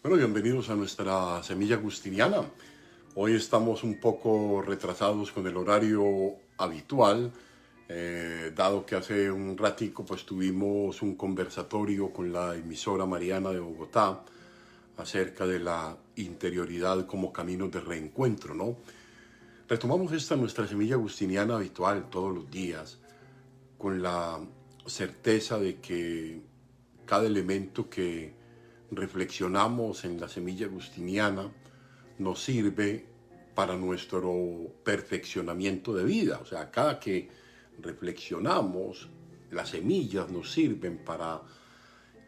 Bueno, bienvenidos a nuestra semilla agustiniana. Hoy estamos un poco retrasados con el horario habitual, dado que hace un ratico pues tuvimos un conversatorio con la emisora Mariana de Bogotá acerca de la interioridad como camino de reencuentro, ¿no? Retomamos esta nuestra semilla agustiniana habitual todos los días con la certeza de que cada elemento que reflexionamos en la semilla agustiniana nos sirve para nuestro perfeccionamiento de vida. O sea, cada que reflexionamos, las semillas nos sirven para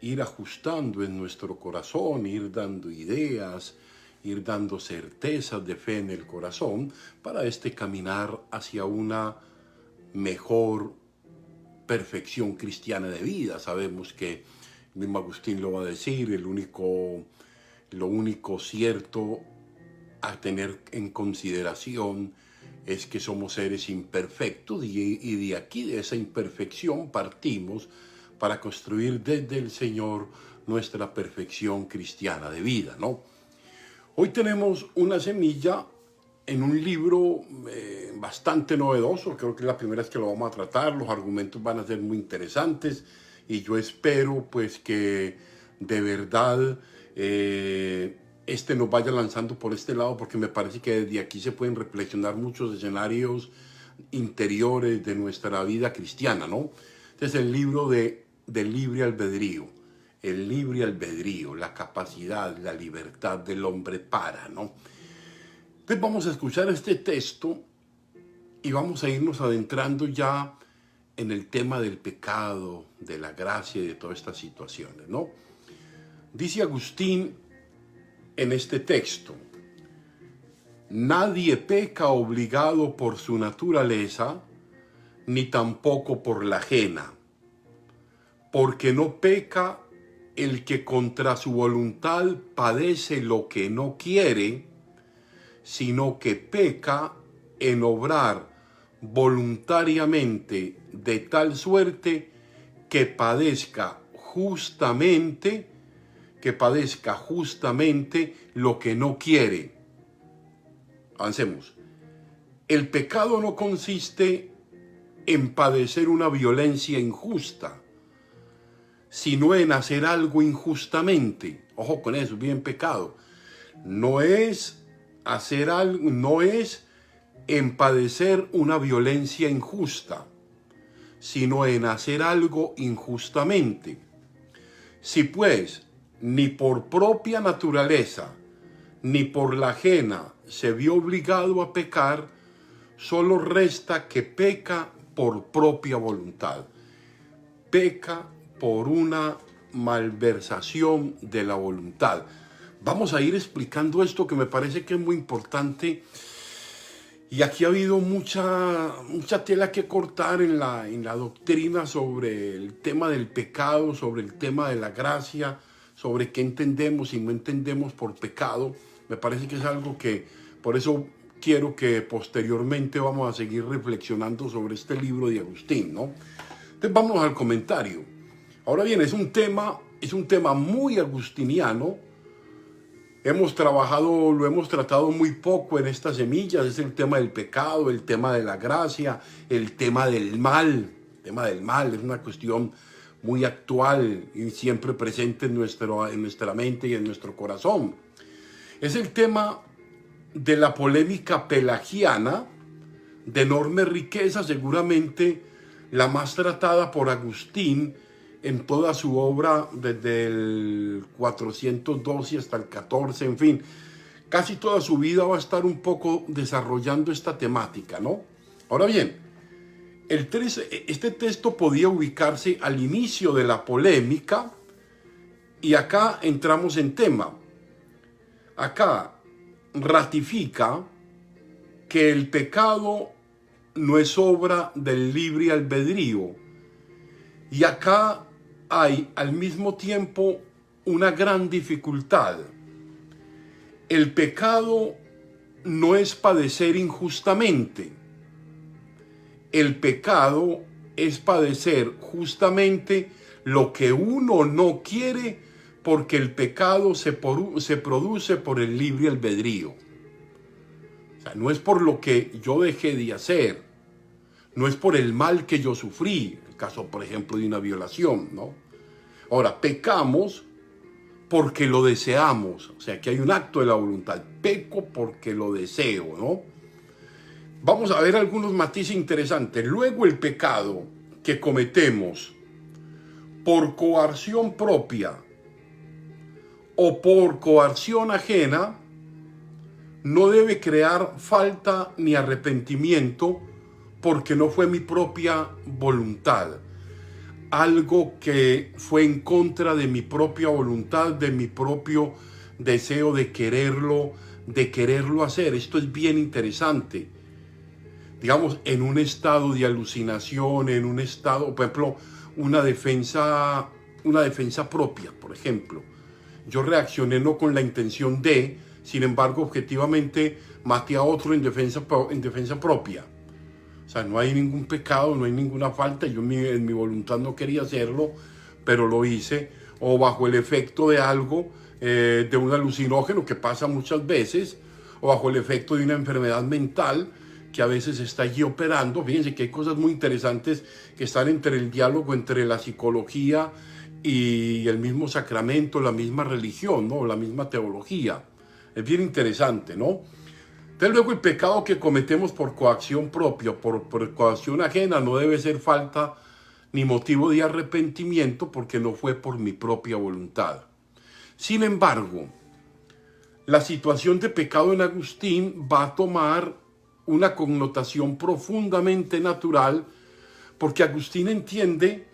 ir ajustando en nuestro corazón, ir dando ideas, ir dando certezas de fe en el corazón para caminar hacia una mejor perfección cristiana de vida. Sabemos que el mismo Agustín lo va a decir, lo único cierto a tener en consideración es que somos seres imperfectos y de aquí, de esa imperfección, partimos para construir desde el Señor nuestra perfección cristiana de vida, ¿no? Hoy tenemos una semilla en un libro bastante novedoso. Creo que es la primera vez que lo vamos a tratar. Los argumentos van a ser muy interesantes y yo espero pues que de verdad nos vaya lanzando por este lado, porque me parece que desde aquí se pueden reflexionar muchos escenarios interiores de nuestra vida cristiana, ¿no? Este es el libro del libre albedrío. El libre albedrío, la capacidad, la libertad del hombre para, ¿no? Entonces vamos a escuchar este texto y vamos a irnos adentrando ya en el tema del pecado, de la gracia y de todas estas situaciones, ¿no? Dice Agustín en este texto: nadie peca obligado por su naturaleza, ni tampoco por la ajena, porque no peca el que contra su voluntad padece lo que no quiere, sino que peca en obrar voluntariamente de tal suerte que padezca justamente lo que no quiere. Avancemos. El pecado no consiste en padecer una violencia injusta, sino en hacer algo injustamente. Ojo con eso, bien pecado. No es hacer algo, no es en padecer una violencia injusta, sino en hacer algo injustamente. Si pues ni por propia naturaleza ni por la ajena se vio obligado a pecar, solo resta que peca por propia voluntad. Peca por una malversación de la voluntad. Vamos a ir explicando esto, que me parece que es muy importante. Y aquí ha habido mucha tela que cortar en la doctrina sobre el tema del pecado, sobre el tema de la gracia, sobre qué entendemos y no entendemos por pecado. Me parece que es algo que, por eso quiero que posteriormente vamos a seguir reflexionando sobre este libro de Agustín, ¿no? Entonces vamos al comentario. Ahora bien, es un tema muy agustiniano. Lo hemos tratado muy poco en estas semillas. Es el tema del pecado, el tema de la gracia, el tema del mal. El tema del mal es una cuestión muy actual y siempre presente en nuestra mente y en nuestro corazón. Es el tema de la polémica pelagiana, de enorme riqueza, seguramente la más tratada por Agustín en toda su obra, desde el 412 hasta el 14, en fin, casi toda su vida va a estar un poco desarrollando esta temática, ¿no? Ahora bien, este texto podía ubicarse al inicio de la polémica y acá entramos en tema. Acá ratifica que el pecado no es obra del libre albedrío, y acá hay al mismo tiempo una gran dificultad. El pecado no es padecer injustamente. El pecado es padecer justamente lo que uno no quiere porque el pecado se produce por el libre albedrío. O sea, no es por lo que yo dejé de hacer, no es por el mal que yo sufrí, el caso, por ejemplo, de una violación, ¿no? Ahora, pecamos porque lo deseamos, o sea, que hay un acto de la voluntad. Peco porque lo deseo, ¿no? Vamos a ver algunos matices interesantes. Luego, el pecado que cometemos por coerción propia o por coerción ajena no debe crear falta ni arrepentimiento porque no fue mi propia voluntad. Algo que fue en contra de mi propia voluntad, de mi propio deseo de quererlo hacer. Esto es bien interesante. Digamos, en un estado de alucinación, en un estado, por ejemplo, una defensa propia, por ejemplo. Yo reaccioné no con la intención de, sin embargo, objetivamente maté a otro en defensa propia. O sea, no hay ningún pecado, no hay ninguna falta. Yo en mi voluntad no quería hacerlo, pero lo hice. O bajo el efecto de algo, de un alucinógeno que pasa muchas veces, o bajo el efecto de una enfermedad mental que a veces está allí operando. Fíjense que hay cosas muy interesantes que están entre el diálogo entre la psicología y el mismo sacramento, la misma religión, ¿no? La misma teología. Es bien interesante, ¿no? Entonces, luego, el pecado que cometemos por coacción propia, por coacción ajena, no debe ser falta ni motivo de arrepentimiento porque no fue por mi propia voluntad. Sin embargo, la situación de pecado en Agustín va a tomar una connotación profundamente natural porque Agustín entiende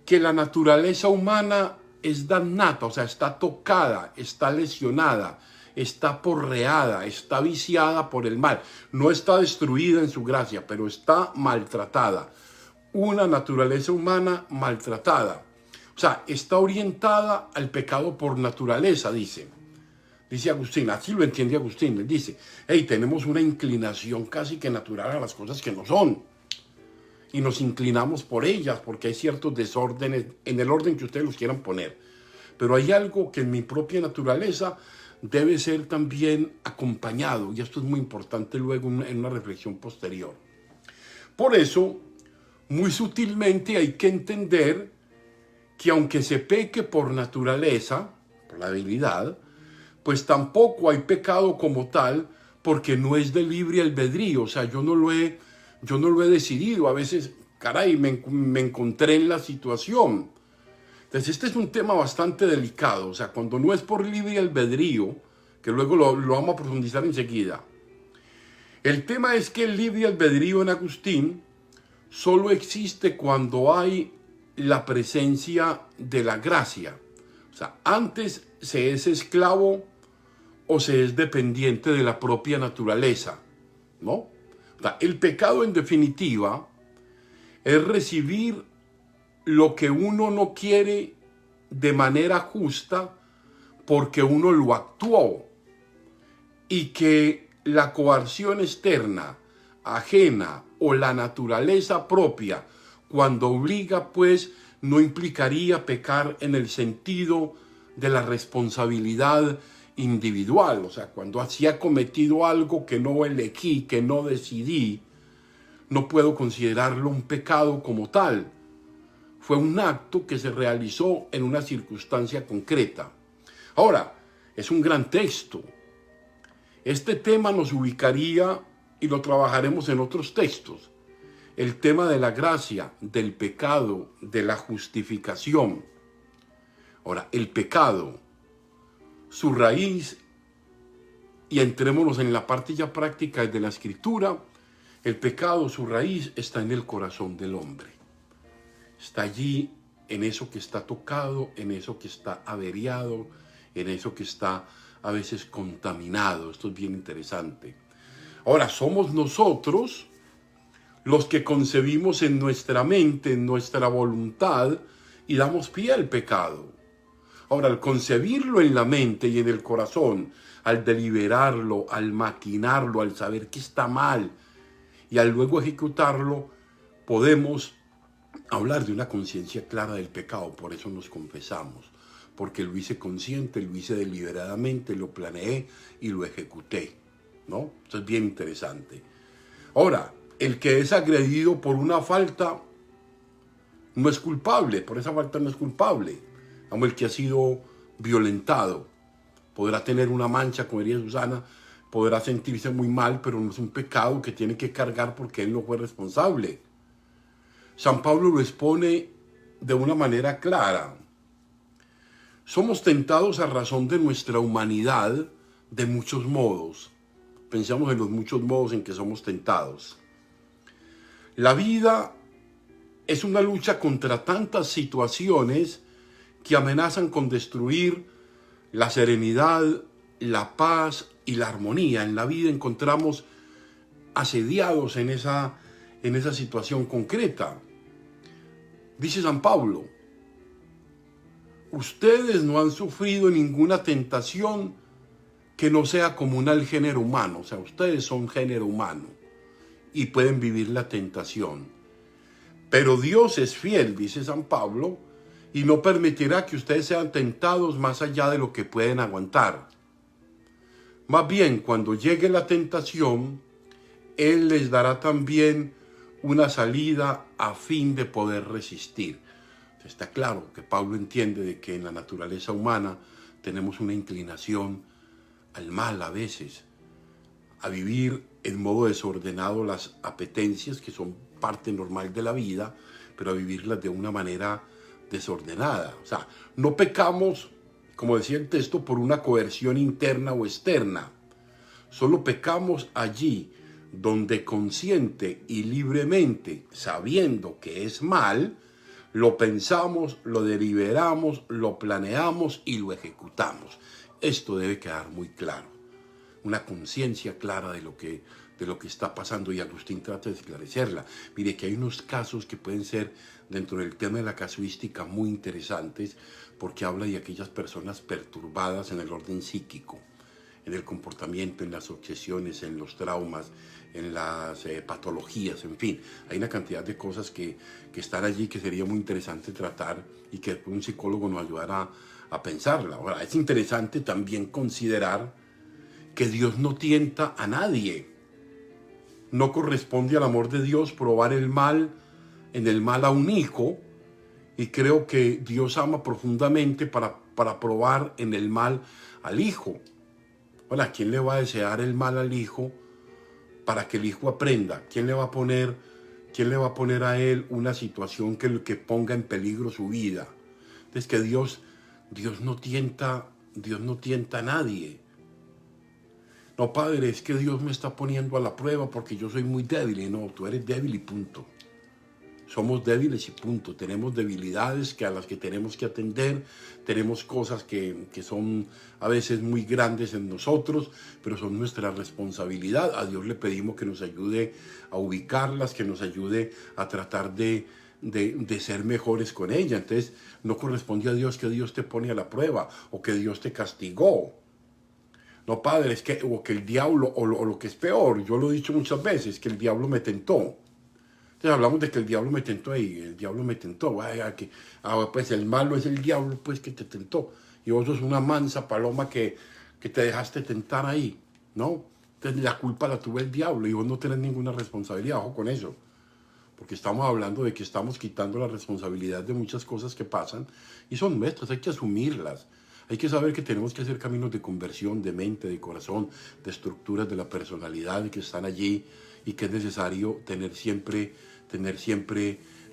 que la naturaleza humana es damnata, o sea, está tocada, está lesionada, está porreada, está viciada por el mal. No está destruida en su gracia, pero está maltratada. Una naturaleza humana maltratada. O sea, está orientada al pecado por naturaleza, dice Agustín. Así lo entiende Agustín. Él dice, hey, tenemos una inclinación casi que natural a las cosas que no son. Y nos inclinamos por ellas porque hay ciertos desórdenes en el orden que ustedes los quieran poner. Pero hay algo que en mi propia naturaleza debe ser también acompañado, y esto es muy importante luego en una reflexión posterior. Por eso, muy sutilmente hay que entender que aunque se peque por naturaleza, por la debilidad, pues tampoco hay pecado como tal, porque no es de libre albedrío. O sea, yo no lo he decidido. A veces, caray, me encontré en la situación. Entonces, este es un tema bastante delicado. O sea, cuando no es por libre albedrío, que luego lo vamos a profundizar enseguida. El tema es que el libre albedrío en Agustín solo existe cuando hay la presencia de la gracia. O sea, antes se es esclavo o se es dependiente de la propia naturaleza, ¿no? O sea, el pecado, en definitiva, es recibir lo que uno no quiere de manera justa porque uno lo actuó, y que la coerción externa, ajena, o la naturaleza propia, cuando obliga, pues, no implicaría pecar en el sentido de la responsabilidad individual. O sea, cuando así ha cometido algo que no elegí, que no decidí, no puedo considerarlo un pecado como tal. Fue un acto que se realizó en una circunstancia concreta. Ahora, es un gran texto. Este tema nos ubicaría, y lo trabajaremos en otros textos, el tema de la gracia, del pecado, de la justificación. Ahora, el pecado, su raíz, y entrémonos en la parte ya práctica de la Escritura, el pecado, su raíz está en el corazón del hombre. Está allí, en eso que está tocado, en eso que está averiado, en eso que está a veces contaminado. Esto es bien interesante. Ahora, somos nosotros los que concebimos en nuestra mente, en nuestra voluntad, y damos pie al pecado. Ahora, al concebirlo en la mente y en el corazón, al deliberarlo, al maquinarlo, al saber que está mal, y al luego ejecutarlo, podemos hablar de una conciencia clara del pecado. Por eso nos confesamos, porque lo hice consciente, lo hice deliberadamente, lo planeé y lo ejecuté, ¿no? Eso es bien interesante. Ahora, el que es agredido por una falta no es culpable, por esa falta no es culpable. Como el que ha sido violentado podrá tener una mancha, como diría Susana, podrá sentirse muy mal, pero no es un pecado que tiene que cargar porque él no fue responsable. San Pablo lo expone de una manera clara. Somos tentados a razón de nuestra humanidad de muchos modos. Pensamos en los muchos modos en que somos tentados. La vida es una lucha contra tantas situaciones que amenazan con destruir la serenidad, la paz y la armonía. En la vida encontramos asediados en esa situación concreta. Dice San Pablo, ustedes no han sufrido ninguna tentación que no sea común al género humano. O sea, ustedes son género humano y pueden vivir la tentación. Pero Dios es fiel, dice San Pablo, y no permitirá que ustedes sean tentados más allá de lo que pueden aguantar. Más bien, cuando llegue la tentación, Él les dará también una salida a fin de poder resistir. Está claro que Pablo entiende de que en la naturaleza humana tenemos una inclinación al mal a veces, a vivir en modo desordenado las apetencias que son parte normal de la vida, pero a vivirlas de una manera desordenada. O sea, no pecamos, como decía el texto, por una coerción interna o externa. Solo pecamos allí donde consciente y libremente, sabiendo que es mal, lo pensamos, lo deliberamos, lo planeamos y lo ejecutamos. Esto debe quedar muy claro. Una conciencia clara de lo que está pasando, y Agustín trata de esclarecerla. Mire que hay unos casos que pueden ser dentro del tema de la casuística muy interesantes, porque habla de aquellas personas perturbadas en el orden psíquico, en el comportamiento, en las obsesiones, en los traumas, en las patologías, en fin. Hay una cantidad de cosas que están allí que sería muy interesante tratar y que un psicólogo nos ayudará a pensarla. Ahora, es interesante también considerar que Dios no tienta a nadie. No corresponde al amor de Dios probar el mal en el mal a un hijo, y creo que Dios ama profundamente para probar en el mal al hijo. Ahora, ¿quién le va a desear el mal al hijo para que el hijo aprenda? ¿Quién le va a poner a él una situación que ponga en peligro su vida? Es que Dios no tienta a nadie. No, Padre, es que Dios me está poniendo a la prueba porque yo soy muy débil. Y no, tú eres débil y punto. Somos débiles y punto. Tenemos debilidades a las que tenemos que atender. Tenemos cosas que son a veces muy grandes en nosotros, pero son nuestra responsabilidad. A Dios le pedimos que nos ayude a ubicarlas, que nos ayude a tratar de ser mejores con ella. Entonces, no corresponde a Dios que Dios te pone a la prueba o que Dios te castigó. No, Padre, es que el diablo, o lo que es peor, yo lo he dicho muchas veces, que el diablo me tentó. Entonces hablamos de que el diablo me tentó ahí, el diablo me tentó. Pues el malo es el diablo, pues, que te tentó. Y vos sos una mansa paloma que te dejaste tentar ahí, ¿no? Entonces la culpa la tuvo el diablo y vos no tenés ninguna responsabilidad, ojo con eso. Porque estamos hablando de que estamos quitando la responsabilidad de muchas cosas que pasan y son nuestras, hay que asumirlas. Hay que saber que tenemos que hacer caminos de conversión, de mente, de corazón, de estructuras de la personalidad que están allí y que es necesario tener siempre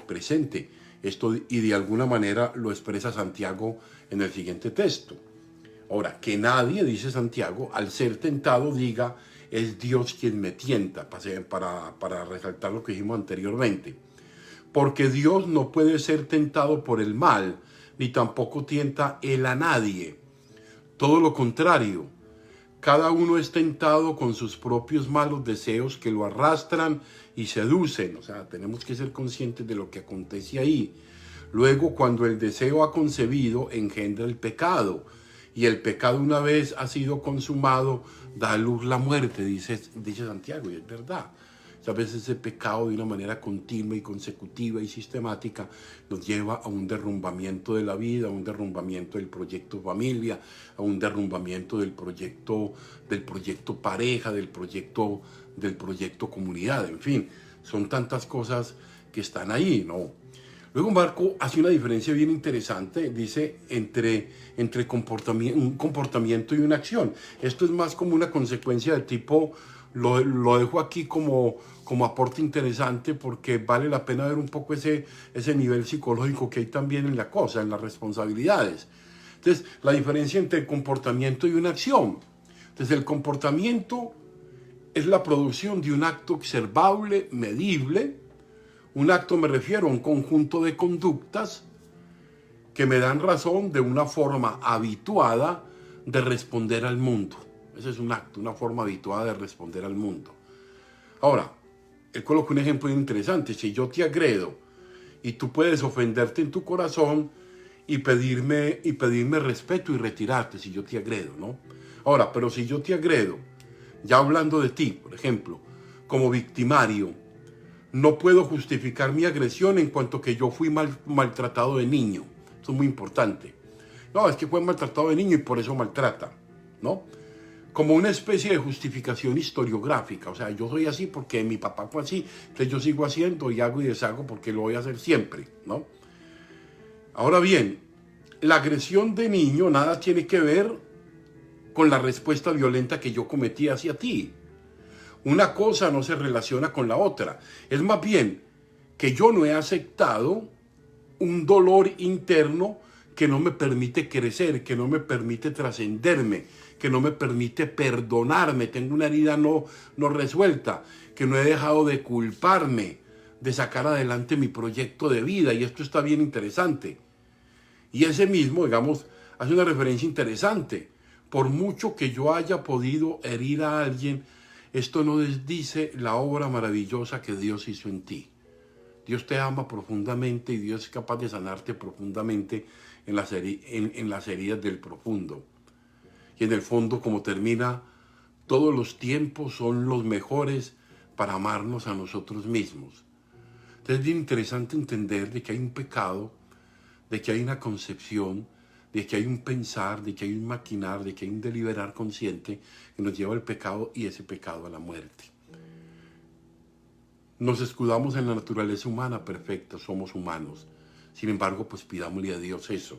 presente. Esto, y de alguna manera lo expresa Santiago en el siguiente texto. Ahora, que nadie, dice Santiago, al ser tentado diga, es Dios quien me tienta, para resaltar lo que dijimos anteriormente. Porque Dios no puede ser tentado por el mal, ni tampoco tienta él a nadie. Todo lo contrario, cada uno es tentado con sus propios malos deseos que lo arrastran y seducen. O sea, tenemos que ser conscientes de lo que acontece ahí. Luego, cuando el deseo ha concebido, engendra el pecado. Y el pecado, una vez ha sido consumado, da a luz la muerte, dice Santiago, y es verdad. A veces ese pecado de una manera continua y consecutiva y sistemática nos lleva a un derrumbamiento de la vida, a un derrumbamiento del proyecto familia, a un derrumbamiento del proyecto pareja, del proyecto comunidad, en fin, son tantas cosas que están ahí, ¿no? Luego Marco hace una diferencia bien interesante, dice, entre un comportamiento y una acción. Esto es más como una consecuencia de tipo, lo dejo aquí como aporte interesante porque vale la pena ver un poco ese nivel psicológico que hay también en la cosa, en las responsabilidades. Entonces, la diferencia entre el comportamiento y una acción. Entonces, el comportamiento es la producción de un acto observable, medible. Un acto me refiero a un conjunto de conductas que me dan razón de una forma habituada de responder al mundo. Ese es un acto, una forma habituada de responder al mundo. Ahora, él coloca un ejemplo interesante. Si yo te agredo y tú puedes ofenderte en tu corazón y pedirme respeto y retirarte si yo te agredo, ¿no? Ahora, pero si yo te agredo, ya hablando de ti, por ejemplo, como victimario, no puedo justificar mi agresión en cuanto que yo fui maltratado de niño. Eso es muy importante. No, es que fue maltratado de niño y por eso maltrata, ¿no? Como una especie de justificación historiográfica. O sea, yo soy así porque mi papá fue así, entonces yo sigo haciendo y hago y deshago porque lo voy a hacer siempre, ¿no? Ahora bien, la agresión de niño nada tiene que ver con la respuesta violenta que yo cometí hacia ti. Una cosa no se relaciona con la otra. Es más bien que yo no he aceptado un dolor interno que no me permite crecer, que no me permite trascenderme, que no me permite perdonarme. Tengo una herida no resuelta, que no he dejado de culparme, de sacar adelante mi proyecto de vida. Y esto está bien interesante. Y ese mismo, digamos, hace una referencia interesante. Por mucho que yo haya podido herir a alguien, esto no desdice la obra maravillosa que Dios hizo en ti. Dios te ama profundamente y Dios es capaz de sanarte profundamente en las heridas del profundo. Y en el fondo, como termina, todos los tiempos son los mejores para amarnos a nosotros mismos. Entonces es bien interesante entender de que hay un pecado, de que hay una concepción, de que hay un pensar, de que hay un maquinar, de que hay un deliberar consciente que nos lleva al pecado y ese pecado a la muerte. Nos escudamos en la naturaleza humana, perfecta, somos humanos. Sin embargo, pues pidámosle a Dios eso,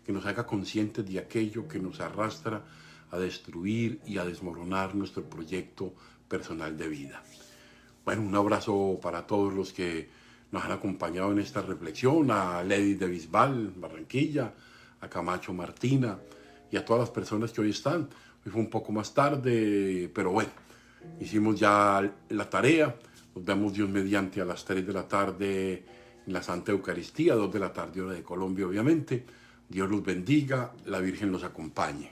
que nos haga conscientes de aquello que nos arrastra a destruir y a desmoronar nuestro proyecto personal de vida. Bueno, un abrazo para todos los que nos han acompañado en esta reflexión, a Lady de Bisbal, Barranquilla, a Camacho Martina y a todas las personas que hoy están. Hoy fue un poco más tarde, pero bueno, hicimos ya la tarea. Nos vemos Dios mediante a las 3 de la tarde en la Santa Eucaristía, 2 de la tarde hora de Colombia obviamente. Dios los bendiga, la Virgen los acompañe.